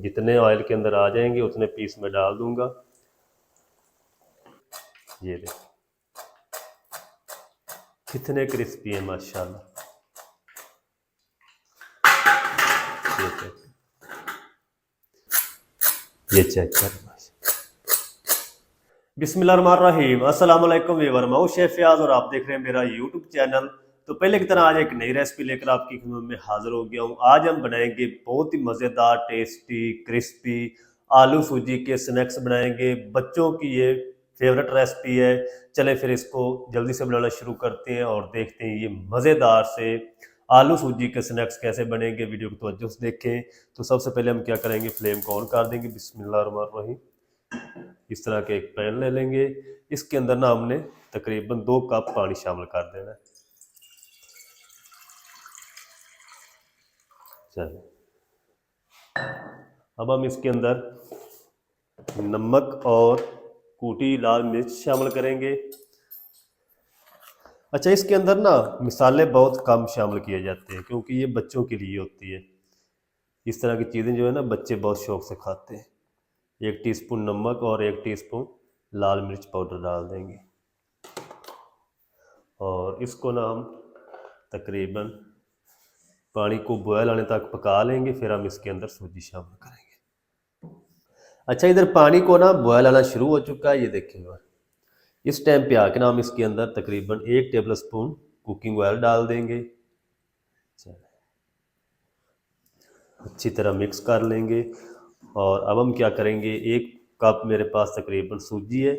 जितने ऑयल के अंदर आ जाएंगे उतने पीस में डाल दूंगा। ये देखिए कितने क्रिस्पी हैं माशाल्लाह। ये चेक करें। बिस्मिल्लाहिर्रहमानिर्रहीम, अस्सलाम वालेकुम व्यूअर, मैं हूं शेफ फयाज और आप देख रहे हैं मेरा यूट्यूब चैनल। तो पहले की तरह आज एक नई रेसिपी लेकर आपकी खिदमत में हाजिर हो गया हूं। आज हम बनाएंगे बहुत ही मज़ेदार, टेस्टी, क्रिस्पी आलू सूजी के स्नैक्स बनाएंगे। बच्चों की ये फेवरेट रेसिपी है। चले फिर इसको जल्दी से बनाना शुरू करते हैं और देखते हैं ये मज़ेदार से आलू सूजी के स्नैक्स कैसे बनेंगे। वीडियो को तवज्जो से देखें। तो सबसे पहले हम क्या करेंगे, फ्लेम को ऑन कर देंगे। बिस्मिल्लाहिर्रहमानिर्रहीम। इस तरह के एक पैन ले लेंगे। इसके अंदर ना हमने तकरीबन 2 कप पानी शामिल कर देना है। चलिए अब हम इसके अंदर नमक और कूटी लाल मिर्च शामिल करेंगे। अच्छा, इसके अंदर ना मसाले बहुत कम शामिल किए जाते हैं क्योंकि ये बच्चों के लिए होती है। इस तरह की चीज़ें जो है ना बच्चे बहुत शौक से खाते हैं। 1 टीस्पून नमक और 1 टीस्पून लाल मिर्च पाउडर डाल देंगे और इसको ना हम तकरीबन पानी को बॉयल आने तक पका लेंगे। फिर हम इसके अंदर सूजी शामिल करेंगे। अच्छा, इधर पानी को ना बॉयल आना शुरू हो चुका है, ये देखें। इस टाइम पे आके ना हम इसके अंदर तकरीबन 1 टेबल स्पून कुकिंग ऑयल डाल देंगे। अच्छी तरह मिक्स कर लेंगे। और अब हम क्या करेंगे, 1 कप मेरे पास तकरीबन सूजी है।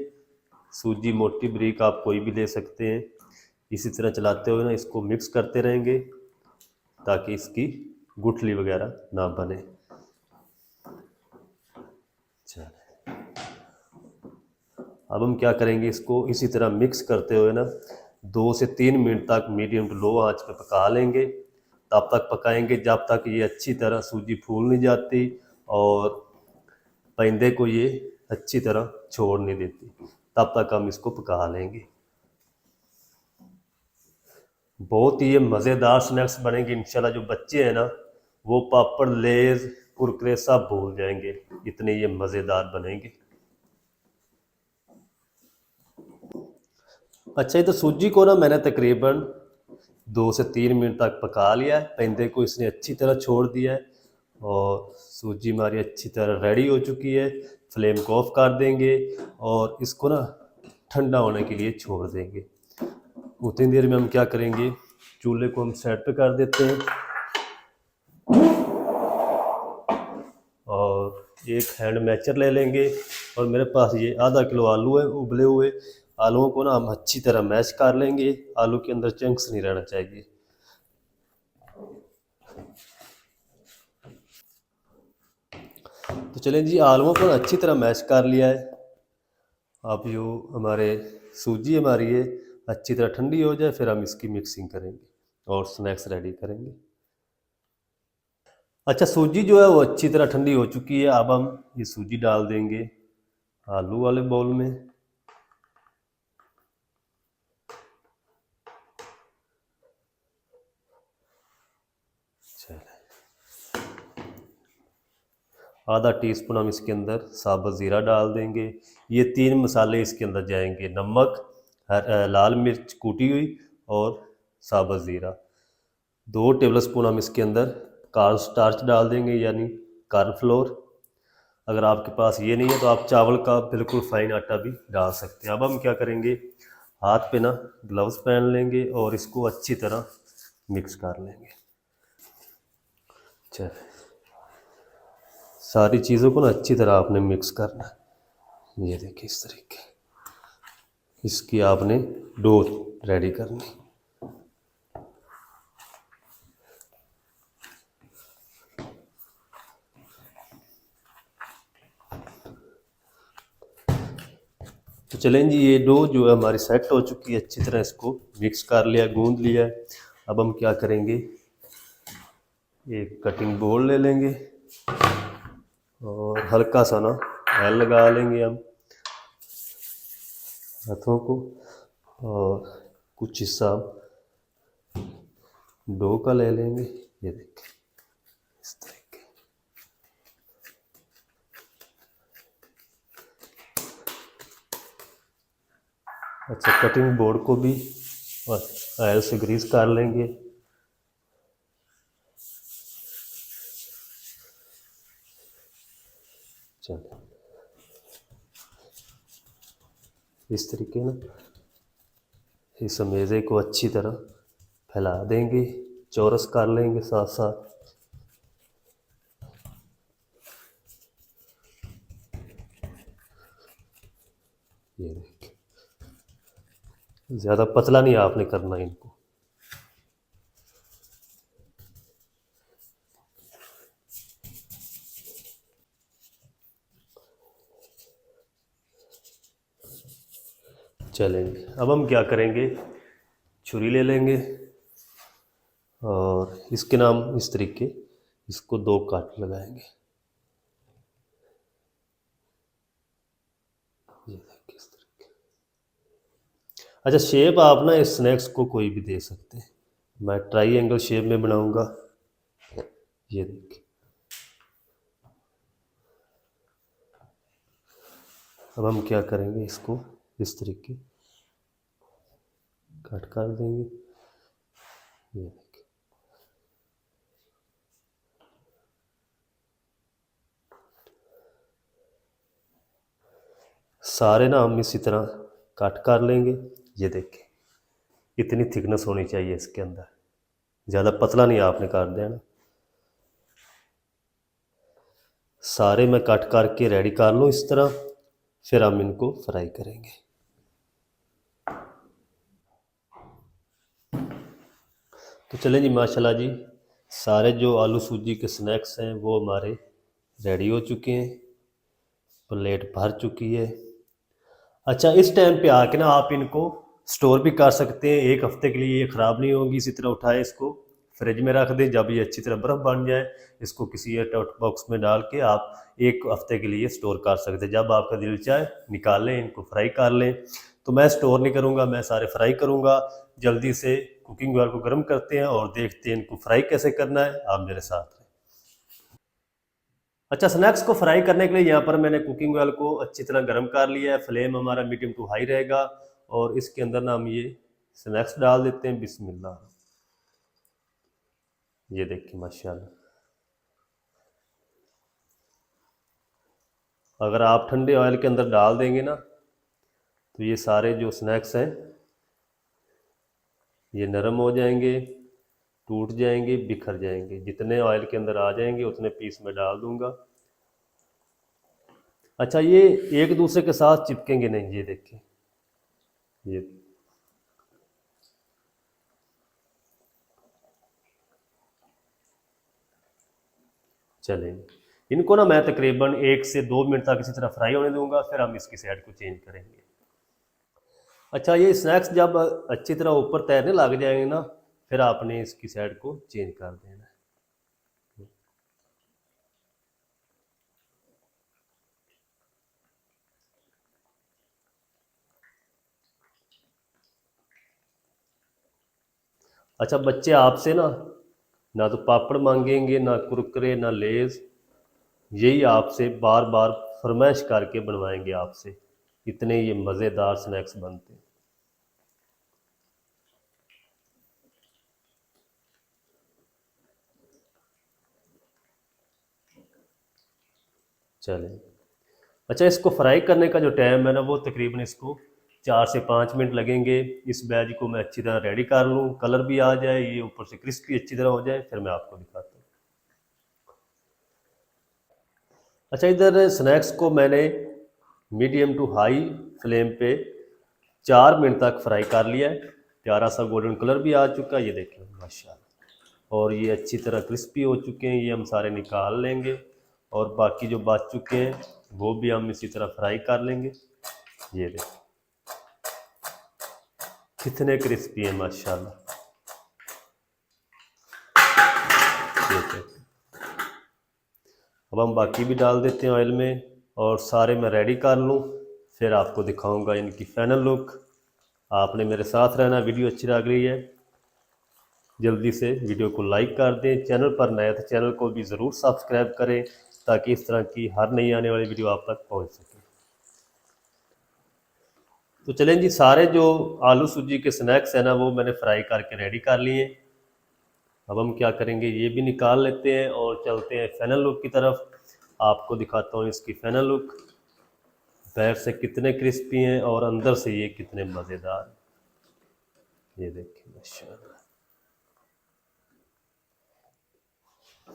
सूजी मोटी बारीक आप कोई भी ले सकते हैं। इसी तरह चलाते हुए ना इसको मिक्स करते रहेंगे ताकि इसकी गुठली वगैरह ना बने। अब हम क्या करेंगे, इसको इसी तरह मिक्स करते हुए ना 2 से 3 मिनट तक मीडियम टू लो आंच पे पका लेंगे। तब तक पकाएंगे जब तक ये अच्छी तरह सूजी फूल नहीं जाती और पैंदे को ये अच्छी तरह छोड़ नहीं देती। तब तक हम इसको पका लेंगे। बहुत ही ये मज़ेदार स्नैक्स बनेंगे इंशाल्लाह। जो बच्चे हैं ना वो पापड़, लेज, कुरकुरे सब भूल जाएंगे, इतने ये मज़ेदार बनेंगे। अच्छा, ये तो सूजी को ना मैंने तकरीबन 2 से 3 मिनट तक पका लिया है। पैंदे को इसने अच्छी तरह छोड़ दिया है और सूजी हमारी अच्छी तरह रेडी हो चुकी है। फ्लेम को ऑफ कर देंगे और इसको ना ठंडा होने के लिए छोड़ देंगे। उतनी देर में हम क्या करेंगे, चूल्हे को हम साइड पे कर देते हैं और एक हैंड मैचर ले लेंगे। और मेरे पास ये आधा किलो आलू है। उबले हुए आलूओं को ना हम अच्छी तरह मैश कर लेंगे। आलू के अंदर चंक्स नहीं रहना चाहिए। तो चलें जी, आलूओं को अच्छी तरह मैश कर लिया है। अब जो हमारे सूजी हमारी है अच्छी तरह ठंडी हो जाए फिर हम इसकी मिक्सिंग करेंगे और स्नैक्स रेडी करेंगे। अच्छा, सूजी जो है वो अच्छी तरह ठंडी हो चुकी है। अब हम ये सूजी डाल देंगे आलू वाले बाउल में। आधा टीस्पून हम इसके अंदर साबुत ज़ीरा डाल देंगे। ये 3 मसाले इसके अंदर जाएंगे, नमक, लाल मिर्च कूटी हुई और साबुत ज़ीरा। 2 टेबल स्पून हम इसके अंदर कॉर्न स्टार्च डाल देंगे यानी कॉर्नफ्लोर। अगर आपके पास ये नहीं है तो आप चावल का बिल्कुल फाइन आटा भी डाल सकते हैं। अब हम क्या करेंगे, हाथ पे ना ग्लव्स पहन लेंगे और इसको अच्छी तरह मिक्स कर लेंगे। चल, सारी चीज़ों को ना अच्छी तरह आपने मिक्स करना है। ये देखिए इस तरीके इसकी आपने डो रेडी करनी। तो चलें जी, ये डो जो है हमारी सेट हो चुकी है। अच्छी तरह इसको मिक्स कर लिया, गूंद लिया है। अब हम क्या करेंगे, एक कटिंग बोर्ड ले लेंगे और हल्का सा ना ऑयल लगा लेंगे हम हाथों को और कुछ हिस्सा डो का ले लेंगे। ये देखिए इस तरीके। अच्छा, कटिंग बोर्ड को भी ऑयल से ग्रीस कर लेंगे। चलो इस तरीके ना इस मेज़े को अच्छी तरह फैला देंगे, चौरस कर लेंगे साथ साथ। ये देखिए, ज़्यादा पतला नहीं आपने करना इनको। चलेंगे, अब हम क्या करेंगे, छुरी ले लेंगे और इसके नाम इस तरीके इसको 2 काट लगाएंगे। ये देखिए इस तरीके। अच्छा, शेप आप ना इस स्नैक्स को कोई भी दे सकते हैं। मैं ट्रायंगल शेप में बनाऊंगा। ये देखिए, अब हम क्या करेंगे, इसको इस तरीके कट कर देंगे। ये देखिए, सारे ना हम इसी तरह कट कर लेंगे। ये देखिए, इतनी थिकनेस होनी चाहिए इसके अंदर, ज़्यादा पतला नहीं आपने कर देना। सारे मैं कट करके रेडी कर लूँ इस तरह, फिर हम इनको फ्राई करेंगे। तो चलें जी, माशाल्लाह जी, सारे जो आलू सूजी के स्नैक्स हैं वो हमारे रेडी हो चुके हैं, प्लेट भर चुकी है। अच्छा, इस टाइम पे आके ना आप इनको स्टोर भी कर सकते हैं, 1 हफ्ते के लिए ये ख़राब नहीं होगी। इसी तरह उठाए इसको फ्रिज में रख दें, जब ये अच्छी तरह बर्फ़ बन जाए इसको किसी एयरटाइट बॉक्स में डाल के आप 1 हफ्ते के लिए स्टोर कर सकते हैं। जब आपका दिल चाहे निकाल लें, इनको फ्राई कर लें। तो मैं स्टोर नहीं करूँगा, मैं सारे फ्राई करूँगा। जल्दी से कुकिंग ऑयल को गर्म करते हैं और देखते हैं इनको फ्राई कैसे करना है। आप मेरे साथ रहें। अच्छा, स्नैक्स को फ्राई करने के लिए यहाँ पर मैंने कुकिंग ऑयल को अच्छी तरह गर्म कर लिया है। फ्लेम हमारा मीडियम टू हाई रहेगा और इसके अंदर ना हम ये स्नैक्स डाल देते हैं। बिस्मिल्लाह। ये देखिए माशाल्लाह। अगर आप ठंडे ऑयल के अंदर डाल देंगे ना तो ये सारे जो स्नैक्स हैं ये नरम हो जाएंगे, टूट जाएंगे, बिखर जाएंगे। जितने ऑयल के अंदर आ जाएंगे उतने पीस में डाल दूंगा। अच्छा, ये एक दूसरे के साथ चिपकेंगे नहीं। ये देखिए, ये चलेंगे। इनको ना मैं तकरीबन 1 से 2 मिनट तक इसी तरह फ्राई होने दूंगा, फिर हम इसकी साइड को चेंज करेंगे। अच्छा, ये स्नैक्स जब अच्छी तरह ऊपर तैरने लग जाएंगे ना, फिर आपने इसकी साइड को चेंज कर देना है। अच्छा, बच्चे आपसे ना तो पापड़ मांगेंगे, ना कुरकुरे, ना लेज। यही आपसे बार बार फरमाइश करके बनवाएंगे आपसे। इतने ये मज़ेदार स्नैक्स बनते हैं। चलें। अच्छा, इसको फ्राई करने का जो टाइम है ना वो तकरीबन इसको 4 से 5 मिनट लगेंगे। इस बैज को मैं अच्छी तरह रेडी कर लूँ, कलर भी आ जाए, ये ऊपर से क्रिस्पी अच्छी तरह हो जाए, फिर मैं आपको दिखाता हूँ। अच्छा, इधर स्नैक्स को मैंने मीडियम टू हाई फ्लेम पे 4 मिनट तक फ्राई कर लिया है। प्यारा सा गोल्डन कलर भी आ चुका है, ये देखिए माशाल्लाह। और ये अच्छी तरह क्रिस्पी हो चुके हैं, ये हम सारे निकाल लेंगे। और बाकी जो बच चुके हैं वो भी हम इसी तरह फ्राई कर लेंगे। ये देखिए कितने क्रिस्पी हैं माशाल्लाह। ये देखिए, अब हम बाकी भी डाल देते हैं ऑयल में और सारे मैं रेडी कर लूँ, फिर आपको दिखाऊंगा इनकी फाइनल लुक। आपने मेरे साथ रहना। वीडियो अच्छी लग रही है जल्दी से वीडियो को लाइक कर दें। चैनल पर नए तो चैनल को भी ज़रूर सब्सक्राइब करें ताकि इस तरह की हर नई आने वाली वीडियो आप तक पहुंच सके। तो चलें जी, सारे जो आलू सूजी के स्नैक्स हैं ना वो मैंने फ्राई करके रेडी कर लिए। अब हम क्या करेंगे, ये भी निकाल लेते हैं और चलते हैं फाइनल लुक की तरफ। आपको दिखाता हूँ इसकी फाइनल लुक, बाहर से कितने क्रिस्पी हैं और अंदर से ये कितने मज़ेदार। ये देखिए माशाल्लाह।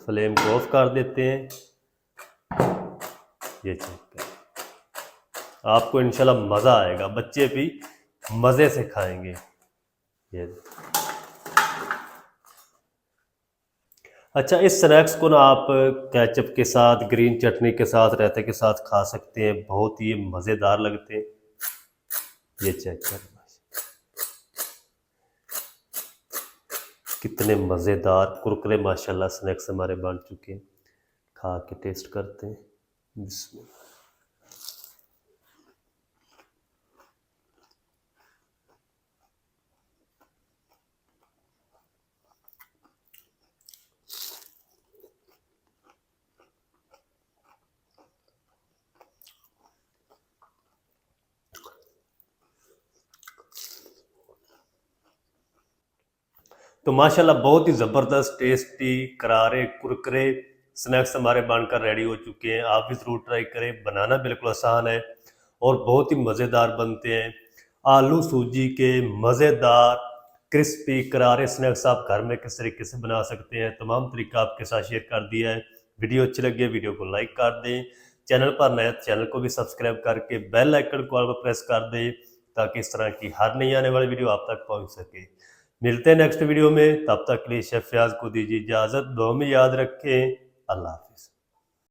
फ्लेम को ऑफ कर देते हैं। ये चेक करें, आपको इंशाल्लाह मज़ा आएगा, बच्चे भी मज़े से खाएंगे। ये अच्छा, इस स्नैक्स को ना आप केचप के साथ, ग्रीन चटनी के साथ, रायते के साथ खा सकते हैं, बहुत ही मज़ेदार लगते हैं। ये चेक करें कितने मज़ेदार कुरकुरे माशाल्लाह स्नैक्स हमारे बन चुके हैं। खा के टेस्ट करते हैं। बिस्मिल्लाह। तो माशाल्लाह बहुत ही ज़बरदस्त, टेस्टी, करारे, कुरकुरे स्नैक्स हमारे बनकर रेडी हो चुके हैं। आप भी ज़रूर ट्राई करें, बनाना बिल्कुल आसान है और बहुत ही मज़ेदार बनते हैं। आलू सूजी के मज़ेदार क्रिस्पी करारे स्नैक्स आप घर में किस तरीके से बना सकते हैं, तमाम तरीका आपके साथ शेयर कर दिया है। वीडियो अच्छी लगी है, वीडियो को लाइक कर दें। चैनल पर नए, चैनल को भी सब्सक्राइब करके बेल आइकन को आप प्रेस कर दें, ताकि इस तरह की हर नई आने वाली वीडियो आप तक पहुंच सके। मिलते हैं नेक्स्ट वीडियो में, तब तक के लिए शेफ फयाज को दीजिए इजाज़त। दुआ में याद रखें। अल्लाह हाफिज़।